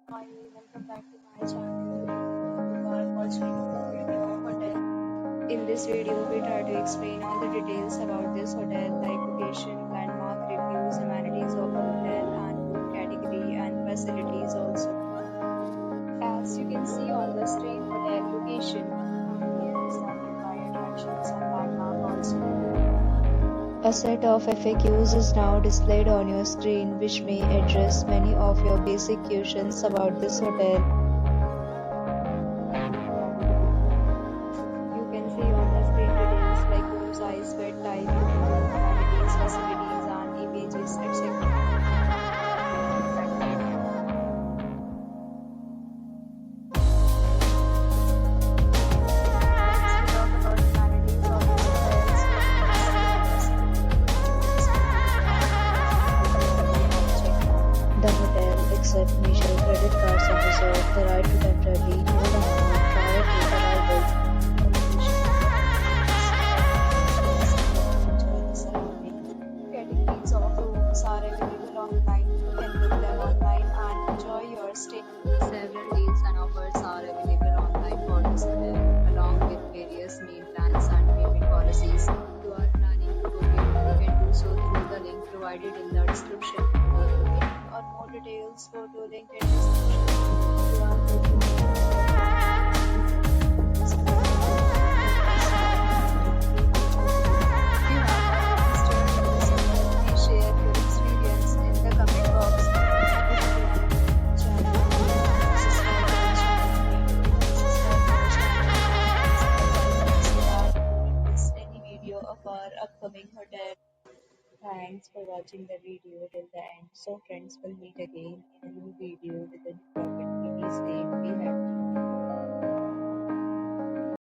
Hi, welcome back to my channel. You are watching Movida Hotel. In this video, we try to explain all the details about this hotel, like location, landmark reviews, amenities of the hotel, and room category and facilities also. As you can see on the screen, hotel location, and here is the nearby attractions and landmark also. A set of FAQs is now displayed on your screen, which may address many of your basic questions about this hotel. You can see on the screen details like room size, bed type, amenities, facilities, and images, etc. The hotel accepts major credit cards and reserves the right to temporarily hold an amount prior to arrival. Enjoy the surroundings. Categories of rooms are available online. You can book them online and enjoy your stay. Several deals and offers are available online for this hotel, along with various meal plans and payment policies. If you are planning to book it, you can do so through the link provided in the description. Or more details, go to link in description. You are looking please share your experience in the comment box. Miss any video of our upcoming hotel. Thanks for watching the video till the end. So friends, will meet again in a new video with a new